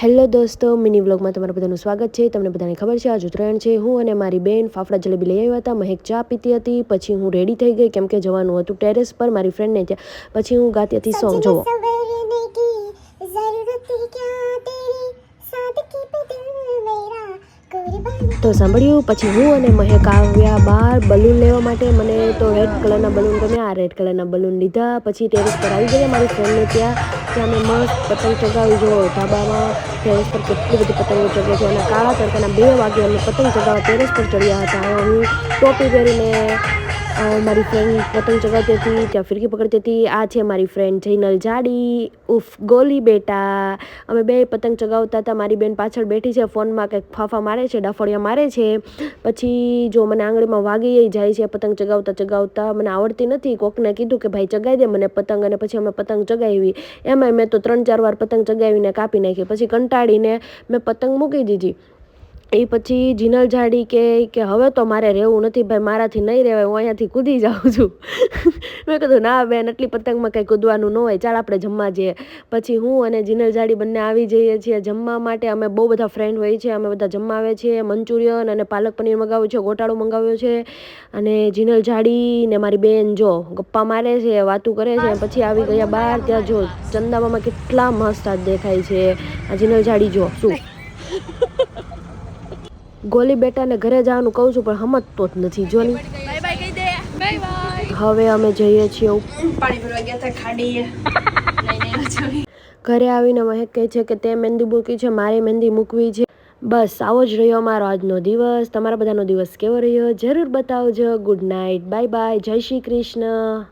Hello દોસ્તો, mini વ્લોગમાં તમારા બધાનું સ્વાગત છે। તમને બધાને ખબર છે આજ ઉત્તરાયણ છે। હું અને મારી બેન ફાફડા જલેબી લઈ આવ્યા હતા। મહેક ચા પીતી હતી। પછી હું રેડી થઈ ગઈ કેમ કે જવાનું હતું ટેરેસ પર મારી ફ્રેન્ડને ત્યાં। પછી હું ગાતી હતી સોંગ જોવો તો સાંભળ્યું। પછી હું અને મહેક આવ્યા બહાર બલૂન લેવા માટે। મને તો રેડ કલરના બલૂન ગમ્યા। આ રેડ કલરના બલૂન લીધા। પછી ટેરેસ પર આવી ગયા મારી ફ્રેન્ડને ત્યાં મેં મસ્ત પતંગ ચગાવી। જો ધાબામાં ટેરેસ પર કેટલી બધી પતંગો ચગે છે અને કાળા તડકાના 2 વાગે અમે પતંગ ચગાવવા ટેરેસ પર ચડ્યા હતા। અહીંયા હું ટોપી પહેરીને મારી ફ્રેન્ડ પતંગ ચગાવતી હતી, ત્યાં ફિરકી પકડતી હતી। આ છે મારી ફ્રેન્ડ જૈનલ જાડી ઉફ ગોલી બેટા। અમે 2 પતંગ ચગાવતા હતા। મારી બેન પાછળ બેઠી છે, ફોનમાં કંઈક ફાફા મારે છે, ડાફડિયા મારે છે। પછી જો મને આંગળીમાં વાગી જાય છે પતંગ ચગાવતા ચગાવતા। મને આવડતી નથી। કોકને કીધું કે ભાઈ ચગાવી દે મને પતંગ, અને પછી અમે પતંગ ચગાવી। એમાંય મેં તો 3-4 વાર પતંગ ચગાવીને કાપી નાખી। પછી કંટાળીને મેં પતંગ મૂકી દીધી। એ પછી જીનલ જાડી કે હવે તો મારે રહેવું નથી ભાઈ, મારાથી નહીં રહેવાય, હું અહીંયાથી કૂદી જાઉં છું। મેં કીધું ના બેન, એટલી પતંગમાં કંઈ કૂદવાનું ન હોય, ચાલ આપણે જમવા જઈએ। પછી હું અને જીનલ જાડી બંને આવી જઈએ છીએ જમવા માટે। અમે બહુ બધા ફ્રેન્ડ હોઈએ છીએ, અમે બધા જમવા આવે છીએ। મંચુરિયન અને પાલક પનીર મંગાવ્યું છે, ગોટાળો મંગાવ્યો છે। અને જીનલ જાડી ને મારી બેન જો ગપ્પા મારે છે, વાતું કરે છે। પછી આવી ગયા બહાર। ત્યાં જો ચંદામામાં કેટલા મસ્ત દેખાય છે। આ જીનલ જાડી જો શું ગોલી બેટાને ઘરે જવાનું કહું છું પણ સમજતો જ નથી। જોની હવે અમે જઈએ છીએ પાણી ભરવા ગયા હતા ખાડીએ। ઘરે આવીને મહેક કહે છે કે તે મહેંદી મૂકી છે, મારે મહેંદી મૂકવી છે। બસ આવો જ રહ્યો અમારો આજનો દિવસ। તમારા બધાનો દિવસ કેવો રહ્યો જરૂર બતાવજો। ગુડ નાઇટ, બાય બાય, જય શ્રી કૃષ્ણ।